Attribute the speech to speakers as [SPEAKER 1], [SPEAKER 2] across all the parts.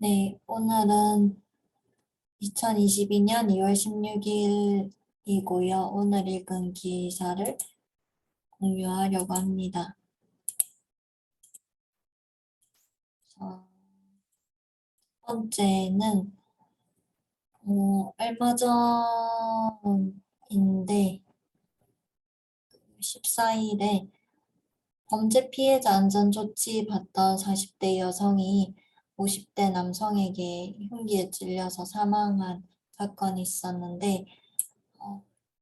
[SPEAKER 1] 네, 오늘은 2022년 2월 16일이고요. 오늘 읽은 기사를 공유하려고 합니다. 첫 번째는 얼마 전인데 14일에 범죄 피해자 안전조치 받던 40대 여성이 50대 남성에게 흉기에 찔려서 사망한 사건이 있었는데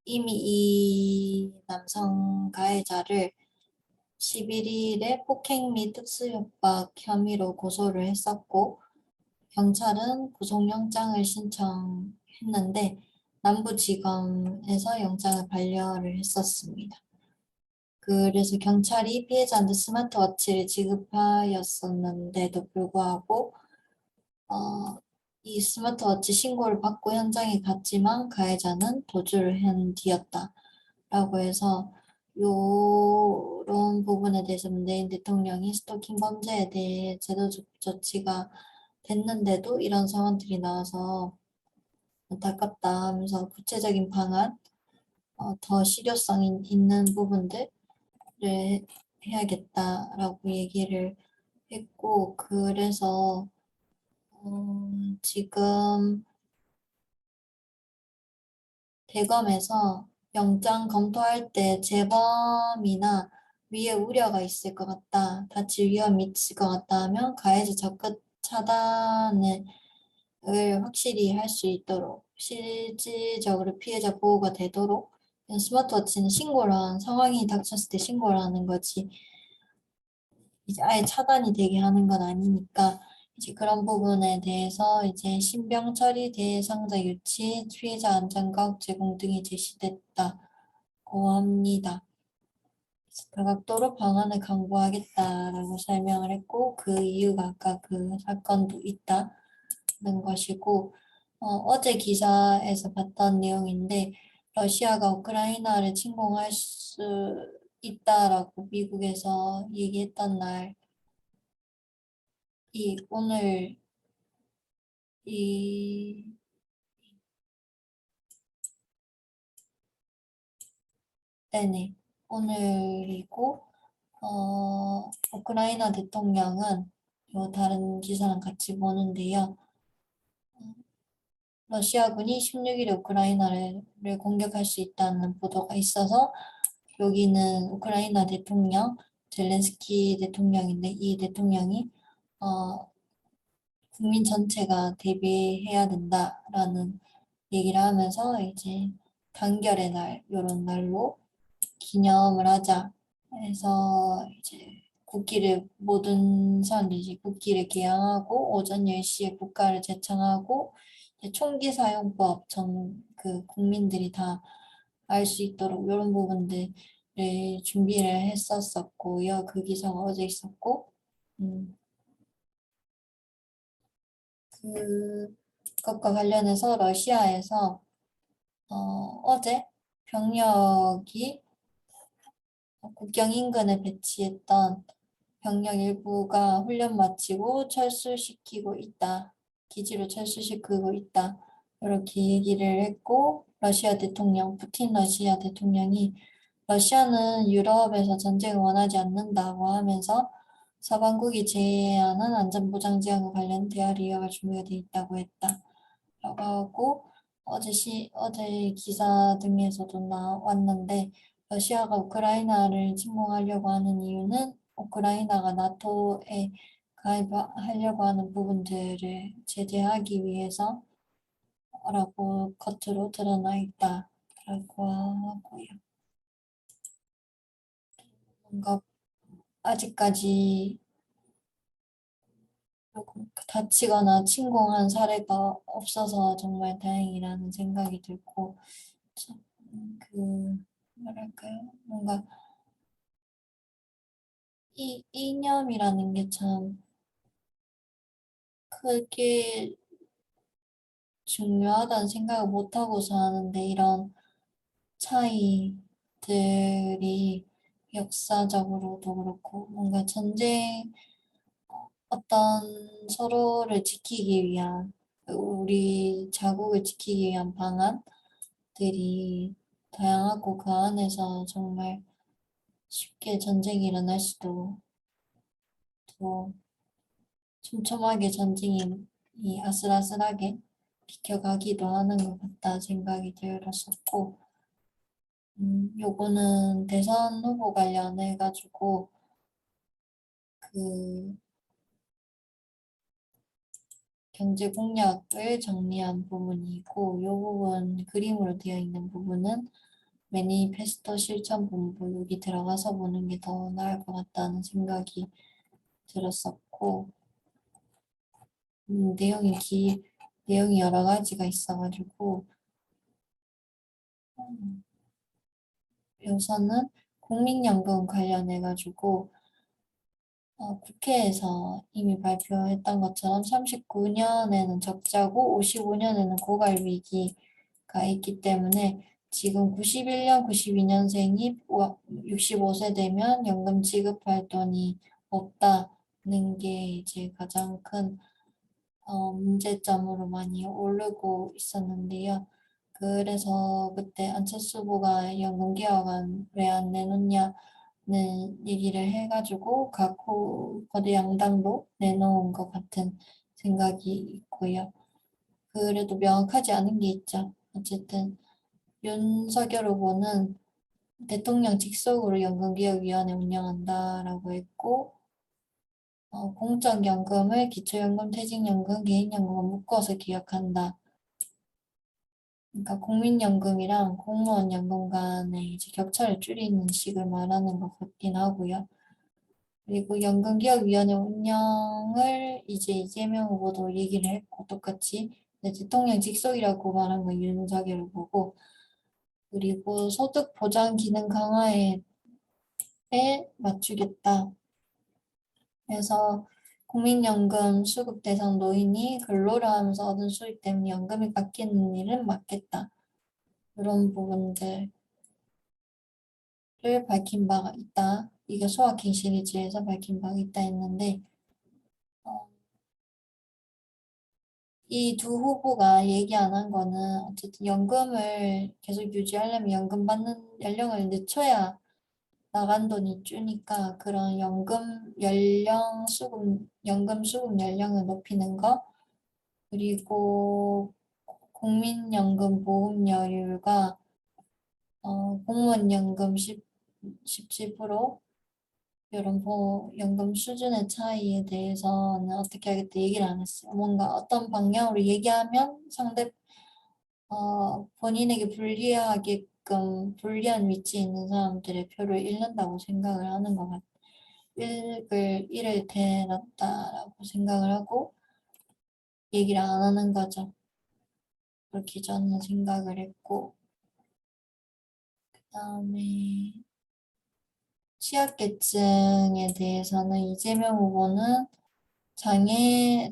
[SPEAKER 1] 이미 이 남성 가해자를 11일에 폭행 및 특수협박 혐의로 고소를 했었고 경찰은 구속영장을 신청했는데 남부지검에서 영장을 반려를 했었습니다. 그래서 경찰이 피해자한테 스마트워치를 지급하였었는데도 불구하고 이 스마트워치 신고를 받고 현장에 갔지만 가해자는 도주를 한 뒤였다라고 해서 요런 부분에 대해서 문재인 대통령이 스토킹 범죄에 대해 제도적 조치가 됐는데도 이런 상황들이 나와서 안타깝다 하면서 구체적인 방안, 더 실효성 있는 부분들을 해야겠다라고 얘기를 했고, 그래서 지금 대검에서 영장 검토할 때 재범이나 위해 우려가 있을 것 같다, 다칠 위험이 있을 것 같다 하면 가해자 적극 차단을 확실히 할 수 있도록 실질적으로 피해자 보호가 되도록 스마트워치는 상황이 닥쳤을 때 신고를 하는 거지 이제 아예 차단이 되게 하는 건 아니니까 이제 그런 부분에 대해서 이제 신병 처리 대상자 유치, 피해자 안전각 제공 등이 제시됐다고 합니다. 다각도로 방안을 강구하겠다라고 설명을 했고 그 이유가 아까 그 사건도 있다는 것이고 어제 기사에서 봤던 내용인데 러시아가 우크라이나를 침공할 수 있다라고 미국에서 얘기했던 날 오늘 이 네네 오늘이고 우크라이나 대통령은 요 다른 기사랑 같이 보는데요. 러시아군이 16일에 우크라이나를 공격할 수 있다는 보도가 있어서 여기는 우크라이나 대통령 젤렌스키 대통령인데 이 대통령이 어, 국민 전체가 대비해야 된다라는 얘기를 하면서 이제 단결의 날 이런 날로 기념을 하자 해서 이제 모든 사람들이 이제 국기를 개항하고 오전 10시에 국가를 제창하고 총기 사용법 그 국민들이 다 알 수 있도록 이런 부분들을 준비를 했었었고요. 그 기사가 어제 있었고 그것과 관련해서 러시아에서 어제 병력이 국경 인근에 배치했던 병력 일부가 훈련 마치고 철수시키고 있다. 기지로 철수시키고 있다. 이렇게 얘기를 했고 푸틴 러시아 대통령이 러시아는 유럽에서 전쟁을 원하지 않는다고 하면서 서방국이 제의하는 안전보장 제한과 관련 대화를 이어갈 준비가 돼 있다고 했다. 라고 하고 어제 기사 등에서도 나왔는데 러시아가 우크라이나를 침공하려고 하는 이유는 우크라이나가 나토에 가입하려고 하는 부분들을 제재하기 위해서라고 겉으로 드러나 있다라고 하고요. 뭔가 아직까지 다치거나 침공한 사례가 없어서 정말 다행이라는 생각이 들고 참, 뭐랄까요? 뭔가 이 이념이라는 게 참 크게 중요하다는 생각을 못하고 사는데 이런 차이들이 역사적으로도 그렇고 뭔가 전쟁 어떤 서로를 지키기 위한, 우리 자국을 지키기 위한 방안들이 다양하고 그 안에서 정말 쉽게 전쟁이 일어날 수도, 또 촘촘하게 전쟁이 아슬아슬하게 비켜가기도 하는 것 같다 생각이 들었었고, 요거는 대선 후보 관련해가지고 그 경제 공약을 정리한 부분이고, 요 부분 그림으로 되어 있는 부분은 매니페스토 실천 본부 여기 들어가서 보는 게 더 나을 것 같다는 생각이 들었었고, 내용이 여러 가지가 있어가지고, 음, 우선은 국민연금 관련해가지고, 국회에서 이미 발표했던 것처럼 39년에는 적자고 55년에는 고갈 위기가 있기 때문에 지금 91년, 92년생이 65세 되면 연금 지급할 돈이 없다는 게 이제 가장 큰 문제점으로 많이 오르고 있었는데요. 그래서 그때 안철수 후보가 연금 개혁안 왜 안 내놓냐는 얘기를 해가지고 각 거대 양당도 내놓은 것 같은 생각이 있고요. 그래도 명확하지 않은 게 있죠. 어쨌든 윤석열 후보는 대통령 직속으로 연금개혁위원회 운영한다라고 했고, 공적연금을 기초연금, 퇴직연금, 개인연금과 묶어서 기억한다. 그러니까 국민연금이랑 공무원연금 간의 이제 격차를 줄이는 식을 말하는 것 같긴 하고요. 그리고 연금개혁위원회 운영을 이제 이재명 후보도 얘기를 했고 똑같이 대통령 직속이라고 말한 건 윤석열 후보고, 그리고 소득 보장 기능 강화에 맞추겠다. 그래서 국민연금 수급 대상 노인이 근로를 하면서 얻은 수입 때문에 연금이 깎이는 일은 막겠다. 이런 부분들을 밝힌 바가 있다. 이게 소확행 시리즈에서 밝힌 바가 있다 했는데, 어, 이 두 후보가 얘기 안 한 거는 어쨌든 연금을 계속 유지하려면 연금 받는 연령을 늦춰야 나간 돈이 주니까 그런 연금 수급 연령을 높이는 거, 그리고 국민연금 보험료율과 공무원연금 17% 이런 연금 수준의 차이에 대해서는 어떻게 하겠다 얘기를 안 했어요. 뭔가 어떤 방향으로 얘기하면 본인에게 불리한 위치에 있는 사람들의 표를 잃는다고 생각을 하는 것 같아요. 일을 대놨다라고 생각을 하고 얘기를 안 하는 거죠. 그렇게 저는 생각을 했고, 그다음에 취약계층에 대해서는 이재명 후보는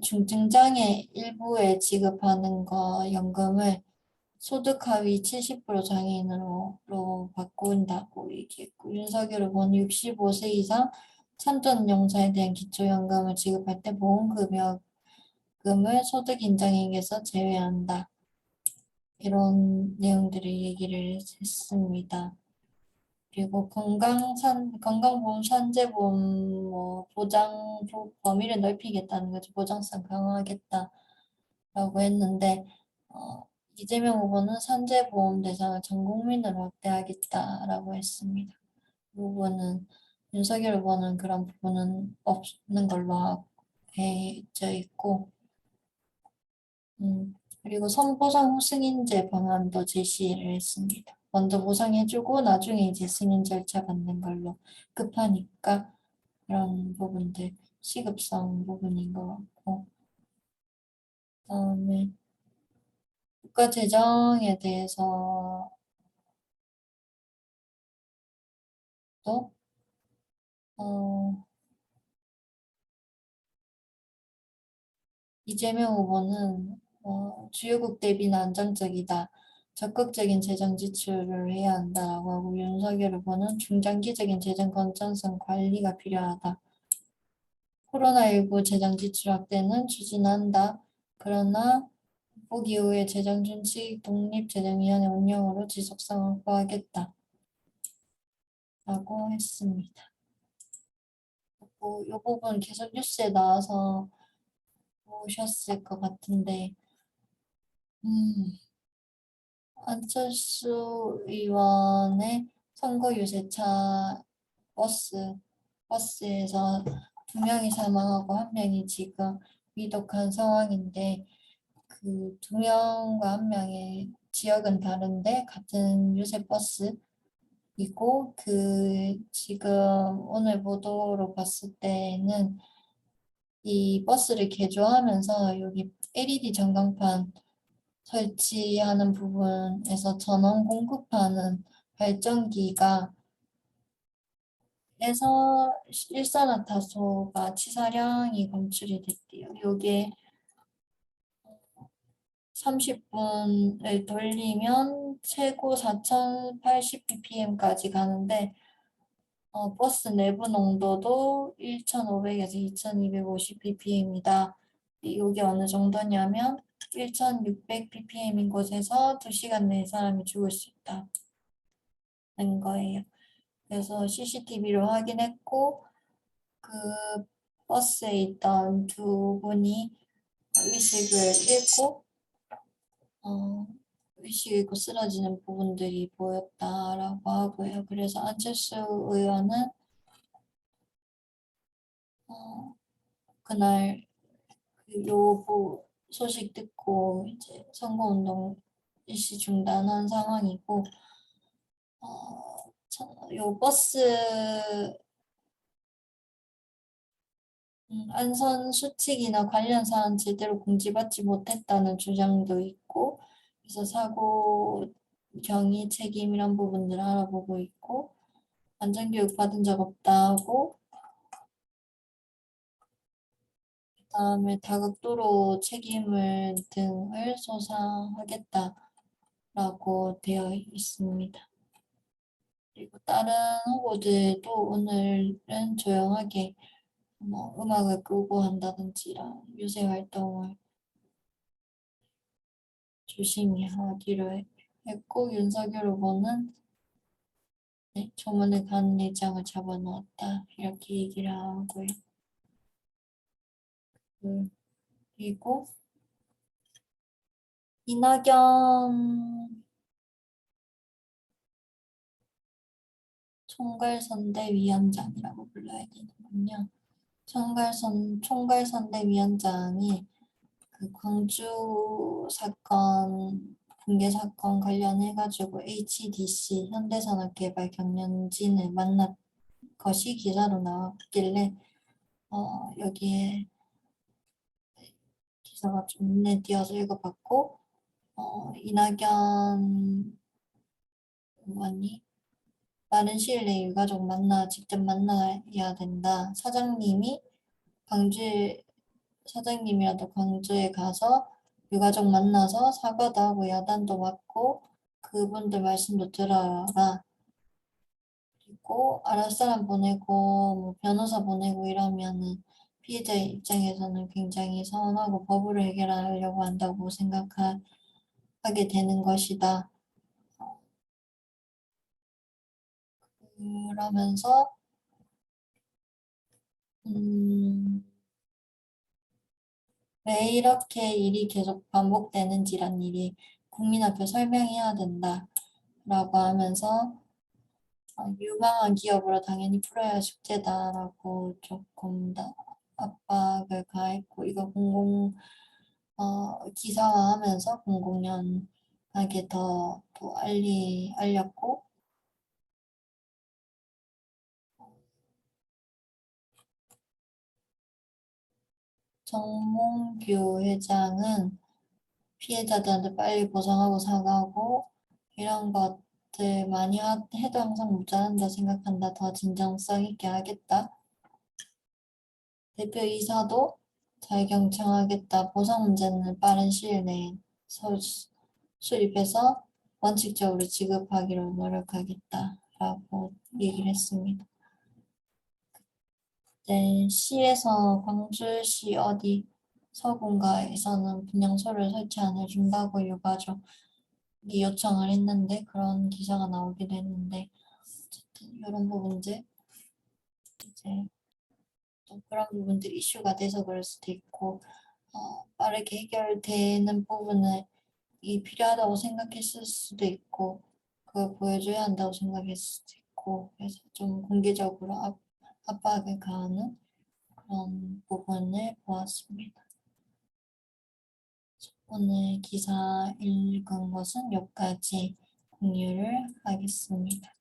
[SPEAKER 1] 중증장애 일부에 지급하는 거 연금을 소득 하위 70% 장애인으로 바꾼다고 얘기했고, 윤석열 후보는 65세 이상 참전용사에 대한 기초연금을 지급할 때 보험금을 소득 인정액에서 제외한다. 이런 내용들을 얘기를 했습니다. 그리고 건강보험, 산재보험, 범위를 넓히겠다는 거죠. 보장성 강화하겠다라고 했는데, 어, 이재명 후보는 산재보험 대상을 전 국민으로 확대하겠다라고 했습니다. 윤석열 후보는 그런 부분은 없는 걸로 해져 있고, 그리고 선보상 후 승인제 방안도 제시를 했습니다. 먼저 보상해주고 나중에 이제 승인 절차 받는 걸로 급하니까 그런 부분들 시급성 부분인 것 같고, 그다음에 국가 재정에 대해서 또 어, 이재명 후보는 주요국 대비는 안정적이다. 적극적인 재정 지출을 해야 한다라고 하고, 윤석열 후보는 중장기적인 재정 건전성 관리가 필요하다. 코로나19 재정 지출 확대는 추진한다. 그러나 극복 이후에 재정준칙 독립재정위원회 운영으로 지속성 확보하겠다. 라고 했습니다. 이 부분 계속 뉴스에 나와서 보셨을 것 같은데, 안철수 의원의 선거 유세차 버스에서 2명이 사망하고 1명이 지금 위독한 상황인데, 그 2명과 1명의 지역은 다른데 같은 유세 버스이고, 지금 오늘 보도로 봤을 때는 이 버스를 개조하면서 여기 LED 전광판 설치하는 부분에서 전원 공급하는 발전기가 에서 일산화탄소가 치사량이 검출이 됐대요. 요게 30분을 돌리면 최고 4080ppm까지 가는데 버스 내부 농도도 1500에서 2250ppm이다. 이게 어느 정도냐면 1600ppm인 곳에서 2시간 내에 사람이 죽을 수 있다는 거예요. 그래서 CCTV로 확인했고 그 버스에 있던 2분이 의식을 잃고 의식 잃고 쓰러지는 부분들이 보였다라고 하고요. 그래서 안철수 의원은 그날 요 소식 듣고 이제 선거운동 일시 중단한 상황이고, 요 버스 안전 수칙이나 관련 사안 제대로 공지받지 못했다는 주장도 있고, 그래서 사고 경위 책임 이런 부분들을 알아보고 있고, 안전교육 받은 적 없다고, 그다음에 다각도로 책임을 등을 소사하겠다라고 되어 있습니다. 그리고 다른 후보들도 오늘은 조용하게 음악을 끄고 한다든지 이런 유세 활동을 조심히 하기로 했고, 윤석열 후보는 조문을 가는 일정을 잡아놓았다 이렇게 얘기를 하고요. 그리고 이낙연 총괄선대위원장이라고 불러야 되는군요. 총괄선대위원장이 그 광주 사건, 붕괴 사건 관련해가지고 HDC 현대산업개발 경영진을 만난 것이 기사로 나왔길래 여기에 기사가 좀 눈에 띄어서 읽어봤고, 이낙연 의원이 빠른 시일 내에 유가족 직접 만나야 된다. 사장님이라도 광주에 가서 유가족 만나서 사과도 하고 야단도 맞고 그분들 말씀도 들어라. 그리고 알át사람 보내고 변호사 보내고 이러면은 피해자 입장에서는 굉장히 서운하고 법으로 해결하려고 한다고 생각하게 되는 것이다. 그러면서 왜 이렇게 일이 계속 반복되는지란 일이 국민 앞에 설명해야 된다. 라고 하면서 유망한 기업으로 당연히 풀어야 할 숙제다라고 조금 더 압박을 가했고, 이거 기사화하면서 공공연하게 더 알렸고, 정몽규 회장은 피해자들한테 빨리 보상하고 사과하고 이런 것들 많이 해도 항상 모자란다 생각한다. 더 진정성 있게 하겠다. 대표이사도 잘 경청하겠다. 보상 문제는 빠른 시일 내에 수립해서 원칙적으로 지급하기로 노력하겠다라고 얘기를 했습니다. 이제 시에서 광주시 어디 서군가에서는 분향소를 설치 안 해준다고 유가족이 요청을 했는데 그런 기사가 나오기도 했는데 어쨌든 이런 부분들 이제 또 그런 부분들이 이슈가 돼서 그럴 수도 있고 빠르게 해결되는 부분을 이 필요하다고 생각했을 수도 있고 그걸 보여줘야 한다고 생각했을 수도 있고 그래서 좀 공개적으로 압박을 가하는 그런 부분을 보았습니다. 오늘 기사 읽은 것은 여기까지 공유를 하겠습니다.